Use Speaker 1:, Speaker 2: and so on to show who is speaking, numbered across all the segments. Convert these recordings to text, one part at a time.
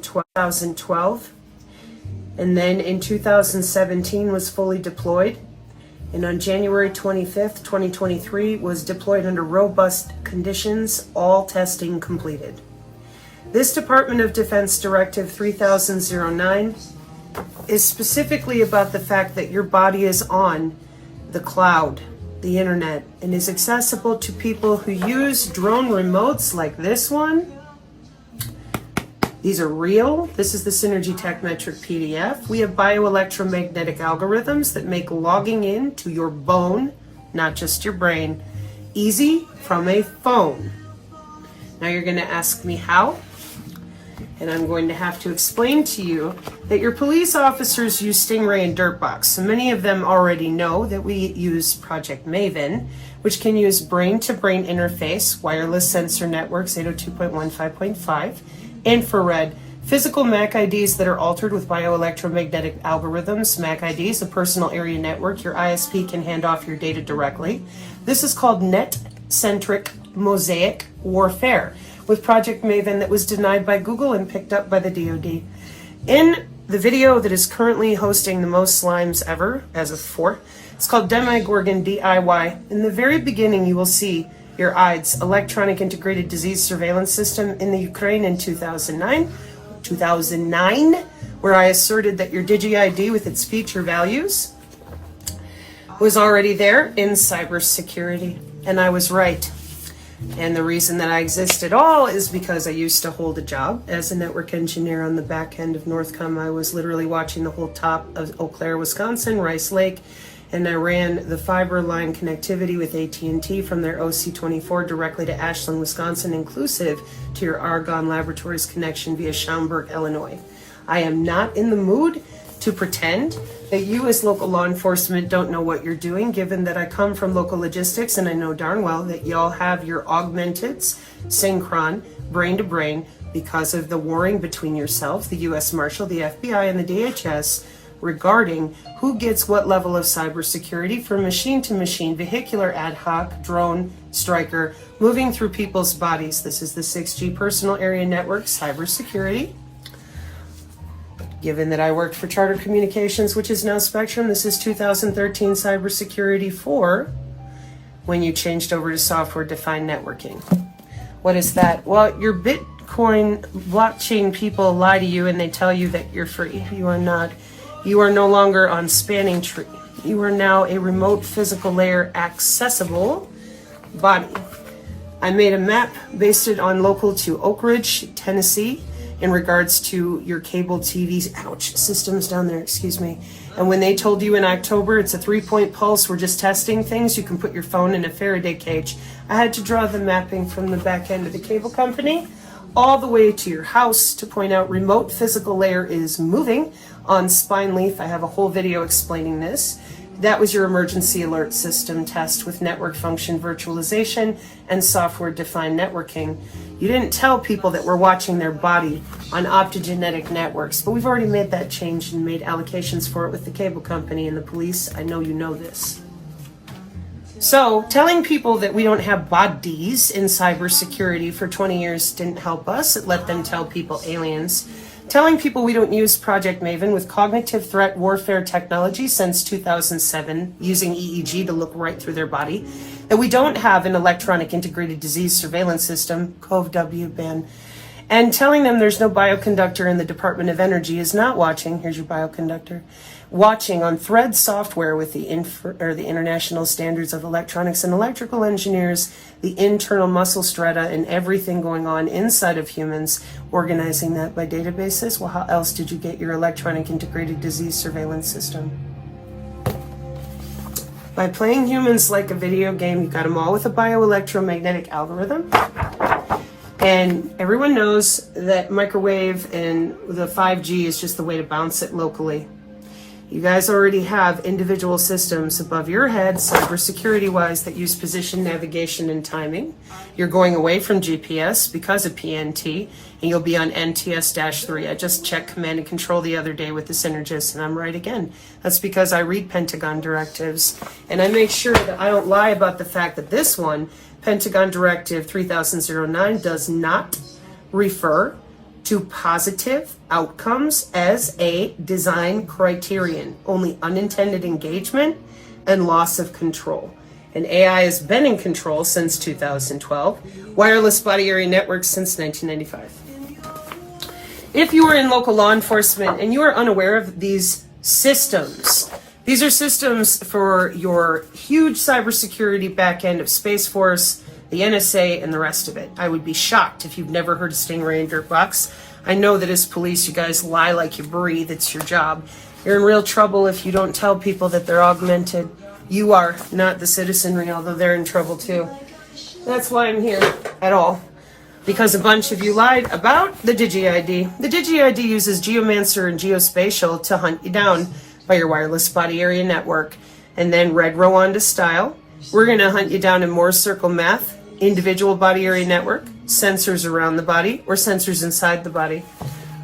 Speaker 1: 2012, and then in 2017 was fully deployed, and on January 25th, 2023 was deployed under robust conditions, all testing completed. This Department of Defense Directive 3009 is specifically about the fact that your body is on the cloud, the internet, and is accessible to people who use drone remotes like this one. These are real. This is the Synergy Techmetric PDF. We have bioelectromagnetic algorithms that make logging in to your bone, not just your brain, easy from a phone. Now you're going to ask me how, and I'm going to have to explain to you that your police officers use Stingray and Dirtbox. So many of them already know that we use Project Maven, which can use brain-to-brain interface, wireless sensor networks 802.15.5, infrared, physical MAC IDs that are altered with bioelectromagnetic algorithms. MAC IDs, a personal area network. Your ISP can hand off your data directly. This is called net-centric mosaic warfare with Project Maven that was denied by Google and picked up by the DoD. In the video that is currently hosting the most slimes ever, as of 4, it's called Demigorgon DIY. In the very beginning, you will see your EIDS, Electronic Integrated Disease Surveillance System, in the Ukraine in 2009, where I asserted that your DigiID with its feature values was already there in cybersecurity. And I was right. And the reason that I exist at all is because I used to hold a job as a network engineer on the back end of Northcom. I was literally watching the whole top of Eau Claire, Wisconsin, Rice Lake, and I ran the fiber line connectivity with AT&T from their OC24 directly to Ashland, Wisconsin, inclusive to your Argonne Laboratories connection via Schaumburg, Illinois. I am not in the mood to pretend that you as local law enforcement don't know what you're doing, given that I come from local logistics and I know darn well that y'all have your augmenteds, synchron, brain to brain, because of the warring between yourself, the U.S. Marshal, the FBI, and the DHS regarding who gets what level of cybersecurity for machine-to-machine, vehicular ad hoc, drone, striker, moving through people's bodies. This is the 6G personal area network cybersecurity. Given that I worked for Charter Communications, which is now Spectrum, this is 2013 cybersecurity 4 when you changed over to software-defined networking. What is that? Well, your Bitcoin blockchain people lie to you and they tell you that you're free. You are not. You are no longer on Spanning Tree. You are now a remote physical layer accessible body. I made a map based it on local to Oak Ridge, Tennessee, in regards to your cable TV, systems down there, excuse me. And when they told you in October it's a 3-point pulse, we're just testing things, you can put your phone in a Faraday cage. I had to draw the mapping from the back end of the cable company all the way to your house to point out remote physical layer is moving on Spineleaf. I have a whole video explaining this. That was your emergency alert system test with network function virtualization and software-defined networking. You didn't tell people that we're watching their body on optogenetic networks, but we've already made that change and made allocations for it with the cable company and the police. I know you know this. So telling people that we don't have bodies in cybersecurity for 20 years didn't help us. It let them tell people aliens. Telling people we don't use Project Maven with cognitive threat warfare technology since 2007, using EEG to look right through their body, that we don't have an electronic integrated disease surveillance system, COVW ban, and telling them there's no bioconductor in the Department of Energy is not watching, here's your bioconductor, watching on Thread software with the International Standards of Electronics and Electrical Engineers, the internal muscle strata and everything going on inside of humans, organizing that by databases. Well, how else did you get your electronic integrated disease surveillance system? By playing humans like a video game, you got them all with a bioelectromagnetic algorithm. And everyone knows that microwave and the 5G is just the way to bounce it locally. You guys already have individual systems above your head, cybersecurity-wise, that use position, navigation, and timing. You're going away from GPS because of PNT, and you'll be on NTS-3. I just checked command and control the other day with the Synergist, and I'm right again. That's because I read Pentagon directives, and I make sure that I don't lie about the fact that this one, Pentagon Directive 3009, does not refer to positive outcomes as a design criterion, only unintended engagement and loss of control. And AI has been in control since 2012, wireless body area networks since 1995. If you are in local law enforcement and you are unaware of these systems, these are systems for your huge cybersecurity backend of Space Force, the NSA, and the rest of it. I would be shocked if you've never heard of Stingray and Dirtbox. I know that as police, you guys lie like you breathe. It's your job. You're in real trouble if you don't tell people that they're augmented. You are, not the citizenry, although they're in trouble too. That's why I'm here at all. Because a bunch of you lied about the DigiID. The DigiID uses Geomancer and Geospatial to hunt you down by your wireless body area network. And then Red Rwanda style, we're going to hunt you down in Moore's Circle math, individual body area network, sensors around the body, or sensors inside the body.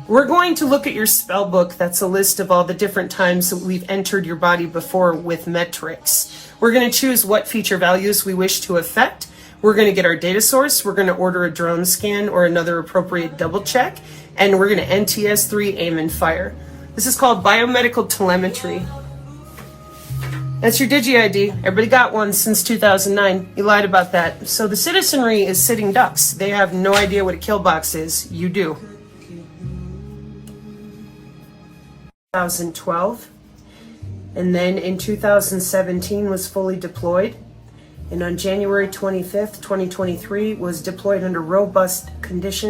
Speaker 1: We're going to look at your spell book. That's a list of all the different times that we've entered your body before with metrics. We're going to choose what feature values we wish to affect. We're going to get our data source. We're going to order a drone scan or another appropriate double check. And we're going to NTS3 aim and fire. This is called biomedical telemetry. That's your DigiID. Everybody got one since 2009. You lied about that. So the citizenry is sitting ducks. They have no idea what a kill box is. You do. 2012. And then in 2017 was fully deployed. And on January 25th, 2023 was deployed under robust conditions.